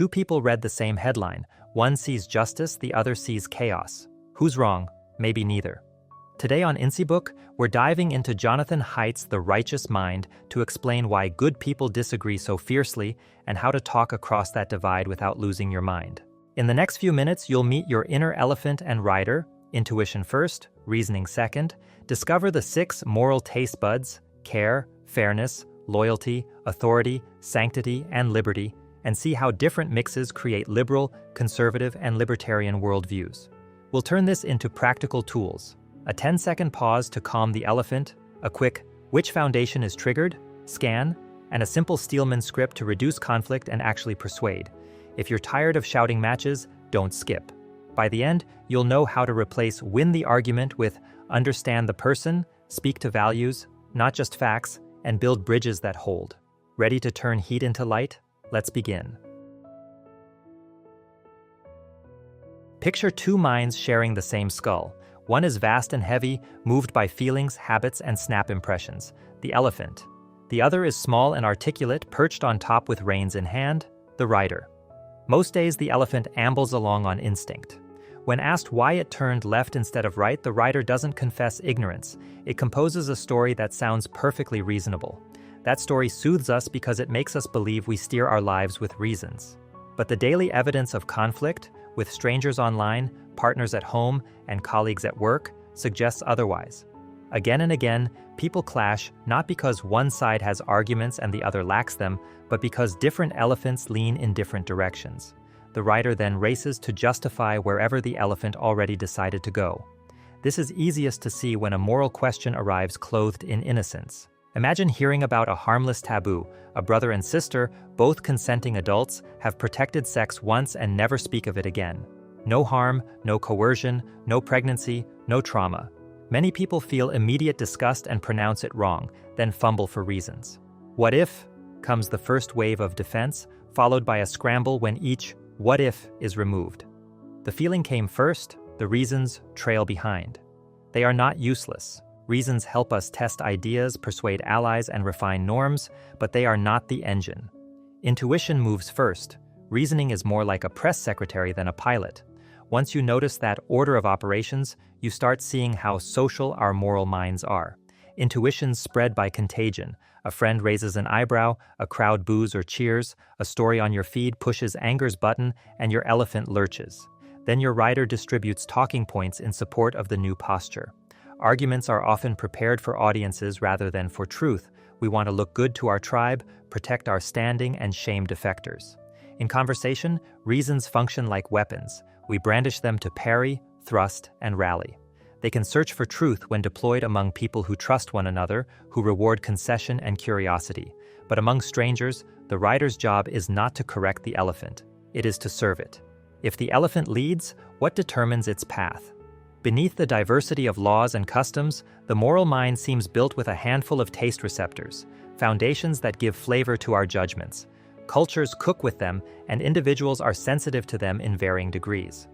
Two people read the same headline. One sees justice, the other sees chaos. Who's wrong? Maybe neither. Today on Insibook, we're diving into Jonathan Haidt's The Righteous Mind to explain why good people disagree so fiercely and how to talk across that divide without losing your mind. In the next few minutes, you'll meet your inner elephant and rider, intuition first, reasoning second, discover the 6 moral taste buds, care, fairness, loyalty, authority, sanctity, and liberty, and see how different mixes create liberal, conservative, and libertarian worldviews. We'll turn this into practical tools. A 10-second pause to calm the elephant, a quick "which foundation is triggered?" scan, and a simple Steelman script to reduce conflict and actually persuade. If you're tired of shouting matches, don't skip. By the end, you'll know how to replace "win the argument" with "understand the person, speak to values, not just facts, and build bridges that hold." Ready to turn heat into light? Let's begin. Picture 2 minds sharing the same skull. One is vast and heavy, moved by feelings, habits, and snap impressions, the elephant. The other is small and articulate, perched on top with reins in hand, the rider. Most days, the elephant ambles along on instinct. When asked why it turned left instead of right, the rider doesn't confess ignorance. It composes a story that sounds perfectly reasonable. That story soothes us because it makes us believe we steer our lives with reasons. But the daily evidence of conflict, with strangers online, partners at home, and colleagues at work, suggests otherwise. Again and again, people clash not because one side has arguments and the other lacks them, but because different elephants lean in different directions. The rider then races to justify wherever the elephant already decided to go. This is easiest to see when a moral question arrives clothed in innocence. Imagine hearing about a harmless taboo. A brother and sister, both consenting adults, have protected sex once and never speak of it again. No harm, no coercion, no pregnancy, no trauma. Many people feel immediate disgust and pronounce it wrong, then fumble for reasons. What if? Comes the first wave of defense, followed by a scramble when each what if is removed. The feeling came first, the reasons trail behind. They are not useless. Reasons help us test ideas, persuade allies, and refine norms, but they are not the engine. Intuition moves first. Reasoning is more like a press secretary than a pilot. Once you notice that order of operations, you start seeing how social our moral minds are. Intuitions spread by contagion. A friend raises an eyebrow, a crowd boos or cheers, a story on your feed pushes anger's button, and your elephant lurches. Then your rider distributes talking points in support of the new posture. Arguments are often prepared for audiences rather than for truth. We want to look good to our tribe, protect our standing, and shame defectors. In conversation, reasons function like weapons. We brandish them to parry, thrust, and rally. They can search for truth when deployed among people who trust one another, who reward concession and curiosity. But among strangers, the rider's job is not to correct the elephant. It is to serve it. If the elephant leads, what determines its path? Beneath the diversity of laws and customs, the moral mind seems built with a handful of taste receptors, foundations that give flavor to our judgments. Cultures cook with them, and individuals are sensitive to them in varying degrees.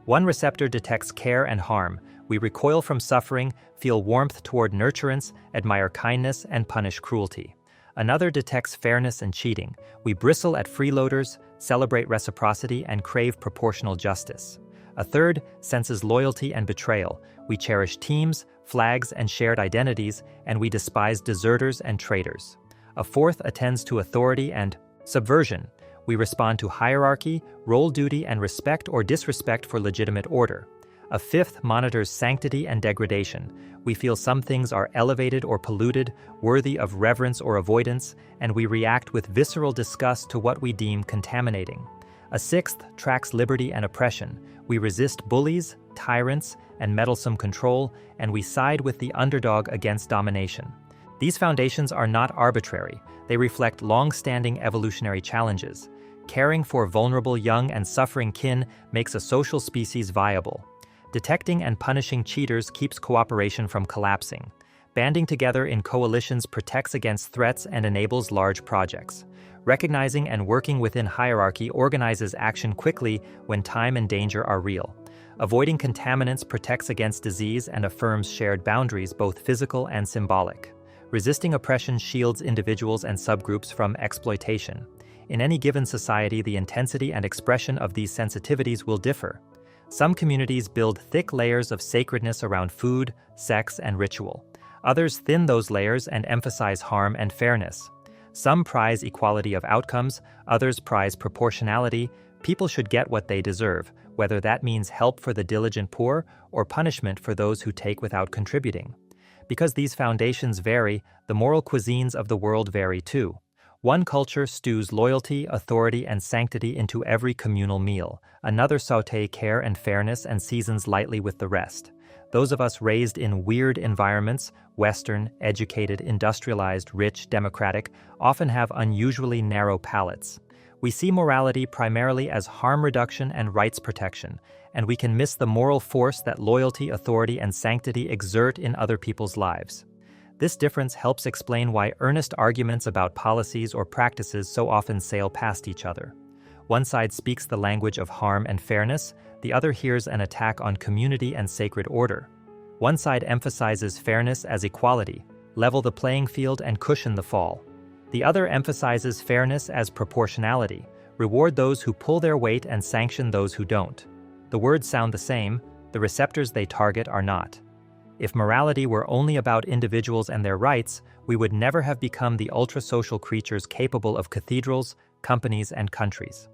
One receptor detects care and harm. We recoil from suffering, feel warmth toward nurturance, admire kindness, and punish cruelty. Another detects fairness and cheating. We bristle at freeloaders, celebrate reciprocity, and crave proportional justice. A third senses loyalty and betrayal. We cherish teams, flags, and shared identities, and we despise deserters and traitors. A fourth attends to authority and subversion. We respond to hierarchy, role duty, and respect or disrespect for legitimate order. A fifth monitors sanctity and degradation. We feel some things are elevated or polluted, worthy of reverence or avoidance, and we react with visceral disgust to what we deem contaminating. A sixth tracks liberty and oppression. We resist bullies, tyrants, and meddlesome control, and we side with the underdog against domination. These foundations are not arbitrary. They reflect long-standing evolutionary challenges. Caring for vulnerable young and suffering kin makes a social species viable. Detecting and punishing cheaters keeps cooperation from collapsing. Banding together in coalitions protects against threats and enables large projects. Recognizing and working within hierarchy organizes action quickly when time and danger are real. Avoiding contaminants protects against disease and affirms shared boundaries, both physical and symbolic. Resisting oppression shields individuals and subgroups from exploitation. In any given society, the intensity and expression of these sensitivities will differ. Some communities build thick layers of sacredness around food, sex, and ritual. Others thin those layers and emphasize harm and fairness. Some prize equality of outcomes, others prize proportionality. People should get what they deserve, whether that means help for the diligent poor or punishment for those who take without contributing. Because these foundations vary, the moral cuisines of the world vary too. One culture stews loyalty, authority, and sanctity into every communal meal. Another sautés care and fairness and seasons lightly with the rest. Those of us raised in weird environments, Western, educated, industrialized, rich, democratic, often have unusually narrow palates. We see morality primarily as harm reduction and rights protection, and we can miss the moral force that loyalty, authority, and sanctity exert in other people's lives. This difference helps explain why earnest arguments about policies or practices so often sail past each other. One side speaks the language of harm and fairness, the other hears an attack on community and sacred order. One side emphasizes fairness as equality, level the playing field and cushion the fall. The other emphasizes fairness as proportionality, reward those who pull their weight and sanction those who don't. The words sound the same, the receptors they target are not. If morality were only about individuals and their rights, we would never have become the ultra-social creatures capable of cathedrals, companies, and countries.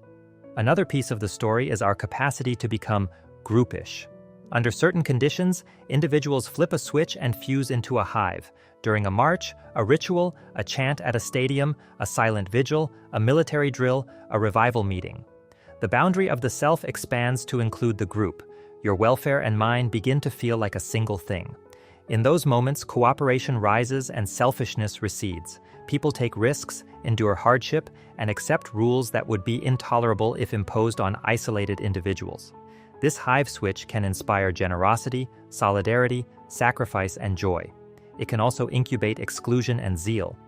Another piece of the story is our capacity to become groupish. Under certain conditions, individuals flip a switch and fuse into a hive. During a march, a ritual, a chant at a stadium, a silent vigil, a military drill, a revival meeting. The boundary of the self expands to include the group. Your welfare and mine begin to feel like a single thing. In those moments, cooperation rises and selfishness recedes. People take risks, endure hardship, and accept rules that would be intolerable if imposed on isolated individuals. This hive switch can inspire generosity, solidarity, sacrifice, and joy. It can also incubate exclusion and zeal.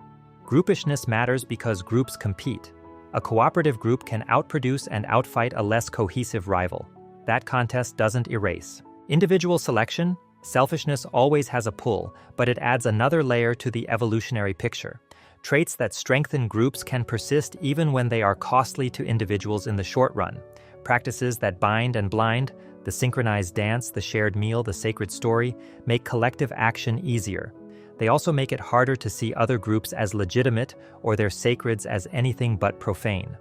Groupishness matters because groups compete. A cooperative group can outproduce and outfight a less cohesive rival. That contest doesn't erase individual selection. Selfishness always has a pull, but it adds another layer to the evolutionary picture. Traits that strengthen groups can persist even when they are costly to individuals in the short run. Practices that bind and blind, the synchronized dance, the shared meal, the sacred story, make collective action easier. They also make it harder to see other groups as legitimate or their sacreds as anything but profane.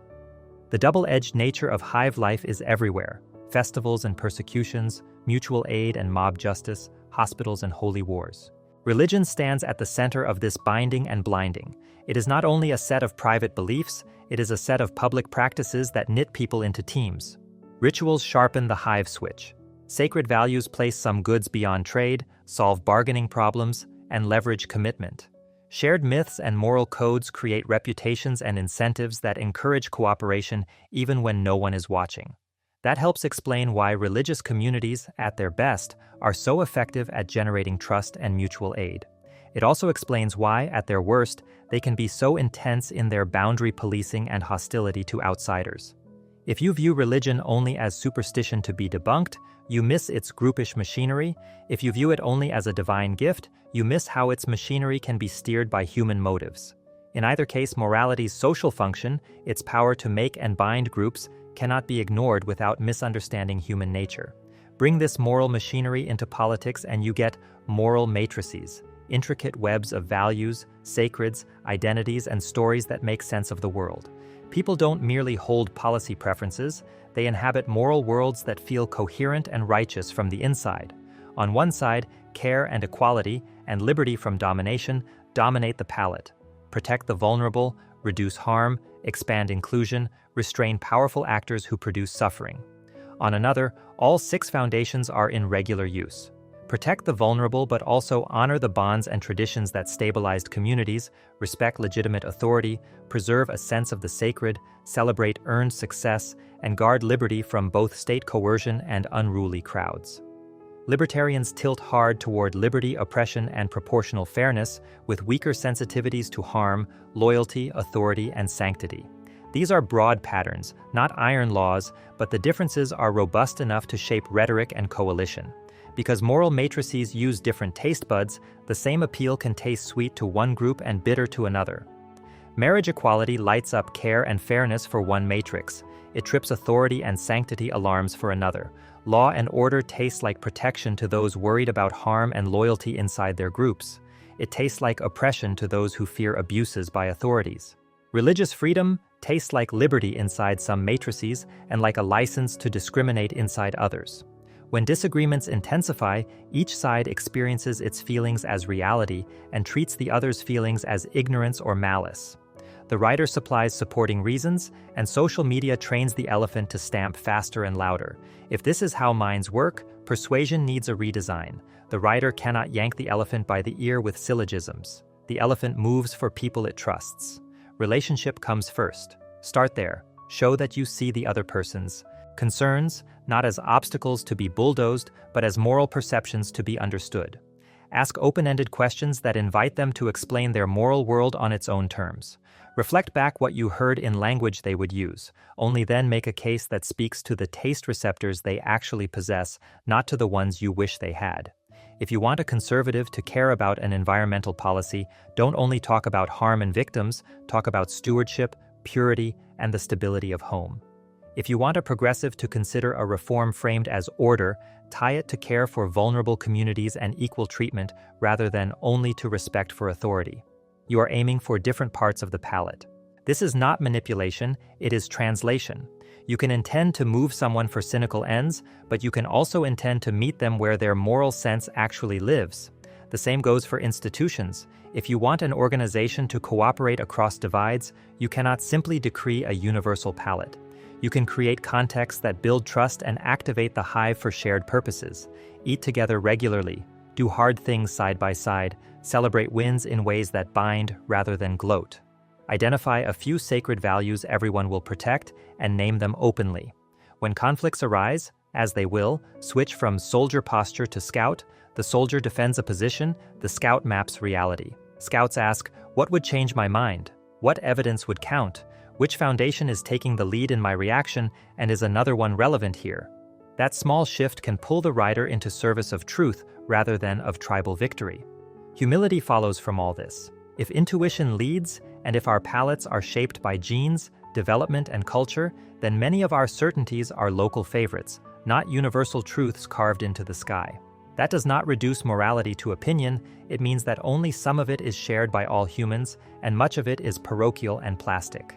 The double-edged nature of hive life is everywhere. Festivals and persecutions, mutual aid and mob justice, hospitals and holy wars. Religion stands at the center of this binding and blinding. It is not only a set of private beliefs, it is a set of public practices that knit people into teams. Rituals sharpen the hive switch. Sacred values place some goods beyond trade, solve bargaining problems, and leverage commitment. Shared myths and moral codes create reputations and incentives that encourage cooperation even when no one is watching. That helps explain why religious communities, at their best, are so effective at generating trust and mutual aid. It also explains why, at their worst, they can be so intense in their boundary policing and hostility to outsiders. If you view religion only as superstition to be debunked, you miss its groupish machinery. If you view it only as a divine gift, you miss how its machinery can be steered by human motives. In either case, morality's social function, its power to make and bind groups, cannot be ignored without misunderstanding human nature. Bring this moral machinery into politics and you get moral matrices, intricate webs of values, sacreds, identities, and stories that make sense of the world. People don't merely hold policy preferences, they inhabit moral worlds that feel coherent and righteous from the inside. On one side, care and equality and liberty from domination dominate the palate. Protect the vulnerable, reduce harm, expand inclusion, restrain powerful actors who produce suffering. On another, all 6 foundations are in regular use. Protect the vulnerable but also honor the bonds and traditions that stabilized communities, respect legitimate authority, preserve a sense of the sacred, celebrate earned success, and guard liberty from both state coercion and unruly crowds. Libertarians tilt hard toward liberty, oppression, and proportional fairness, with weaker sensitivities to harm, loyalty, authority, and sanctity. These are broad patterns, not iron laws, but the differences are robust enough to shape rhetoric and coalition. Because moral matrices use different taste buds, the same appeal can taste sweet to one group and bitter to another. Marriage equality lights up care and fairness for one matrix. It trips authority and sanctity alarms for another. Law and order taste like protection to those worried about harm and loyalty inside their groups. It tastes like oppression to those who fear abuses by authorities. Religious freedom tastes like liberty inside some matrices and like a license to discriminate inside others. When disagreements intensify, each side experiences its feelings as reality and treats the other's feelings as ignorance or malice. The writer supplies supporting reasons, and social media trains the elephant to stamp faster and louder. If this is how minds work, persuasion needs a redesign. The writer cannot yank the elephant by the ear with syllogisms. The elephant moves for people it trusts. Relationship comes first. Start there. Show that you see the other person's concerns, not as obstacles to be bulldozed, but as moral perceptions to be understood. Ask open-ended questions that invite them to explain their moral world on its own terms. Reflect back what you heard in language they would use. Only then make a case that speaks to the taste receptors they actually possess, not to the ones you wish they had. If you want a conservative to care about an environmental policy, don't only talk about harm and victims, talk about stewardship, purity, and the stability of home. If you want a progressive to consider a reform framed as order, tie it to care for vulnerable communities and equal treatment rather than only to respect for authority. You are aiming for different parts of the palette. This is not manipulation, it is translation. You can intend to move someone for cynical ends, but you can also intend to meet them where their moral sense actually lives. The same goes for institutions. If you want an organization to cooperate across divides, you cannot simply decree a universal palette. You can create contexts that build trust and activate the hive for shared purposes. Eat together regularly, do hard things side by side, celebrate wins in ways that bind rather than gloat. Identify a few sacred values everyone will protect and name them openly. When conflicts arise, as they will, switch from soldier posture to scout. The soldier defends a position, the scout maps reality. Scouts ask, what would change my mind? What evidence would count? Which foundation is taking the lead in my reaction, and is another one relevant here? That small shift can pull the rider into service of truth rather than of tribal victory. Humility follows from all this. If intuition leads, and if our palates are shaped by genes, development, and culture, then many of our certainties are local favorites, not universal truths carved into the sky. That does not reduce morality to opinion, it means that only some of it is shared by all humans, and much of it is parochial and plastic.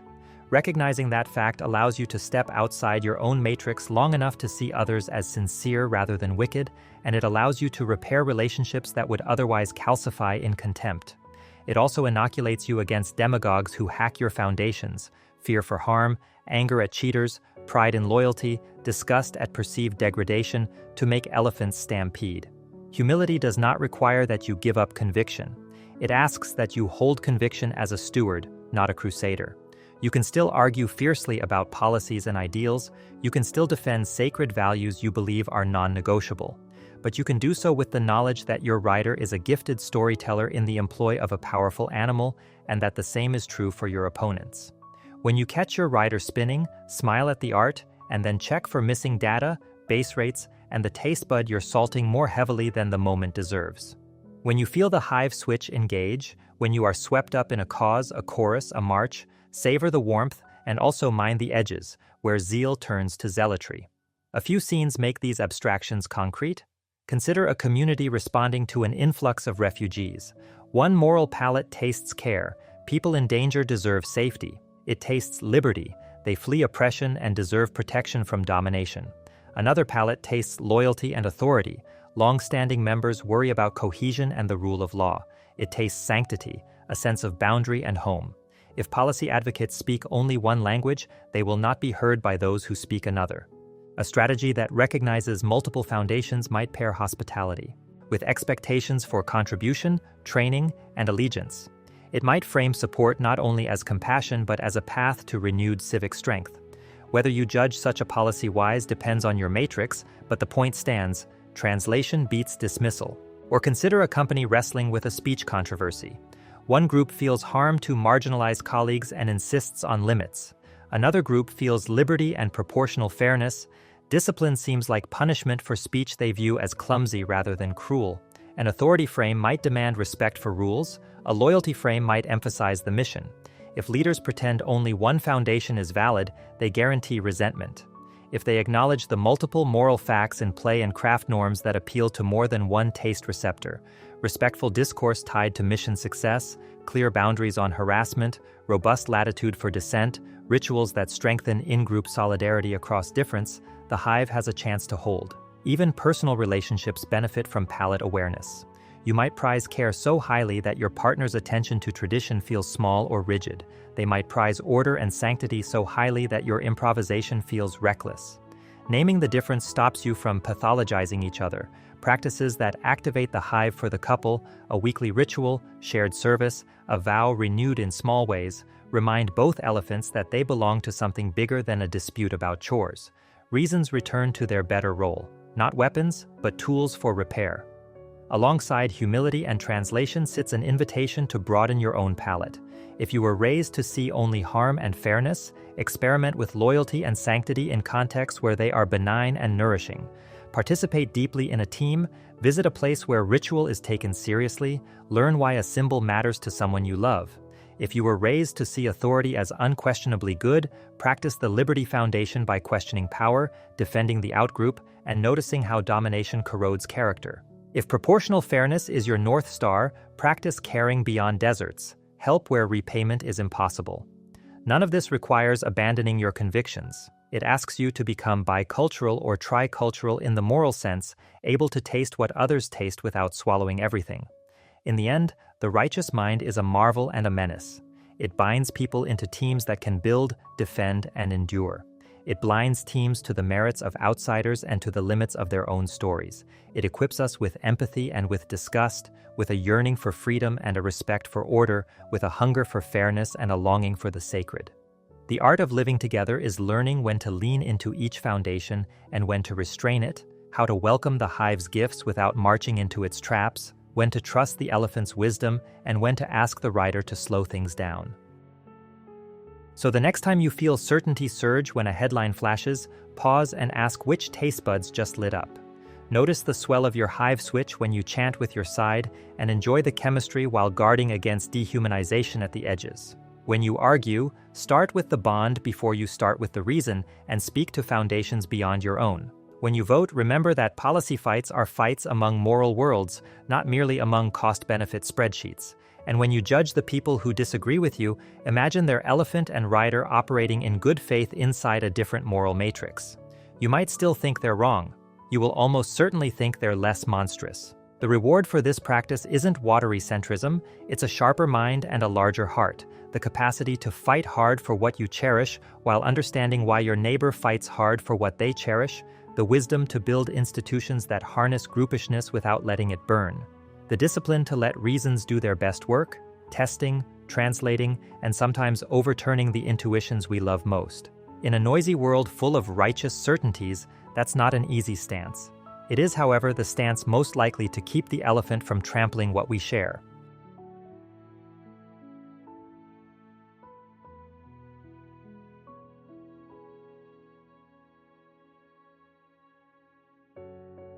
Recognizing that fact allows you to step outside your own matrix long enough to see others as sincere rather than wicked, and it allows you to repair relationships that would otherwise calcify in contempt. It also inoculates you against demagogues who hack your foundations, fear for harm, anger at cheaters, pride in loyalty, disgust at perceived degradation, to make elephants stampede. Humility does not require that you give up conviction. It asks that you hold conviction as a steward, not a crusader. You can still argue fiercely about policies and ideals, you can still defend sacred values you believe are non-negotiable. But you can do so with the knowledge that your rider is a gifted storyteller in the employ of a powerful animal, and that the same is true for your opponents. When you catch your rider spinning, smile at the art, and then check for missing data, base rates, and the taste bud you're salting more heavily than the moment deserves. When you feel the hive switch engage, when you are swept up in a cause, a chorus, a march, savor the warmth and also mind the edges, where zeal turns to zealotry. A few scenes make these abstractions concrete. Consider a community responding to an influx of refugees. One moral palate tastes care. People in danger deserve safety. It tastes liberty. They flee oppression and deserve protection from domination. Another palate tastes loyalty and authority. Long-standing members worry about cohesion and the rule of law. It tastes sanctity, a sense of boundary and home. If policy advocates speak only one language, they will not be heard by those who speak another. A strategy that recognizes multiple foundations might pair hospitality with expectations for contribution, training, and allegiance. It might frame support not only as compassion but as a path to renewed civic strength. Whether you judge such a policy wise depends on your matrix, but the point stands: translation beats dismissal. Or consider a company wrestling with a speech controversy. One group feels harm to marginalized colleagues and insists on limits. Another group feels liberty and proportional fairness. Discipline seems like punishment for speech they view as clumsy rather than cruel. An authority frame might demand respect for rules. A loyalty frame might emphasize the mission. If leaders pretend only one foundation is valid, they guarantee resentment. If they acknowledge the multiple moral facts in play and craft norms that appeal to more than one taste receptor, respectful discourse tied to mission success, clear boundaries on harassment, robust latitude for dissent, rituals that strengthen in-group solidarity across difference, the hive has a chance to hold. Even personal relationships benefit from palate awareness. You might prize care so highly that your partner's attention to tradition feels small or rigid. They might prize order and sanctity so highly that your improvisation feels reckless. Naming the difference stops you from pathologizing each other. Practices that activate the hive for the couple, a weekly ritual, shared service, a vow renewed in small ways, remind both elephants that they belong to something bigger than a dispute about chores. Reasons return to their better role, not weapons, but tools for repair. Alongside humility and translation sits an invitation to broaden your own palette. If you were raised to see only harm and fairness, experiment with loyalty and sanctity in contexts where they are benign and nourishing. Participate deeply in a team, visit a place where ritual is taken seriously, learn why a symbol matters to someone you love. If you were raised to see authority as unquestionably good, practice the Liberty Foundation by questioning power, defending the outgroup, and noticing how domination corrodes character. If proportional fairness is your North Star, practice caring beyond deserts. Help where repayment is impossible. None of this requires abandoning your convictions. It asks you to become bicultural or tricultural in the moral sense, able to taste what others taste without swallowing everything. In the end, the righteous mind is a marvel and a menace. It binds people into teams that can build, defend, and endure. It blinds teams to the merits of outsiders and to the limits of their own stories. It equips us with empathy and with disgust, with a yearning for freedom and a respect for order, with a hunger for fairness and a longing for the sacred. The art of living together is learning when to lean into each foundation and when to restrain it, how to welcome the hive's gifts without marching into its traps, when to trust the elephant's wisdom, and when to ask the rider to slow things down. So the next time you feel certainty surge when a headline flashes, pause and ask which taste buds just lit up. Notice the swell of your hive switch when you chant with your side, and enjoy the chemistry while guarding against dehumanization at the edges. When you argue, start with the bond before you start with the reason, and speak to foundations beyond your own. When you vote, remember that policy fights are fights among moral worlds, not merely among cost-benefit spreadsheets. And when you judge the people who disagree with you, imagine their elephant and rider operating in good faith inside a different moral matrix. You might still think they're wrong. You will almost certainly think they're less monstrous. The reward for this practice isn't watery centrism, it's a sharper mind and a larger heart, the capacity to fight hard for what you cherish while understanding why your neighbor fights hard for what they cherish, the wisdom to build institutions that harness groupishness without letting it burn. The discipline to let reasons do their best work, testing, translating, and sometimes overturning the intuitions we love most. In a noisy world full of righteous certainties, that's not an easy stance. It is, however, the stance most likely to keep the elephant from trampling what we share.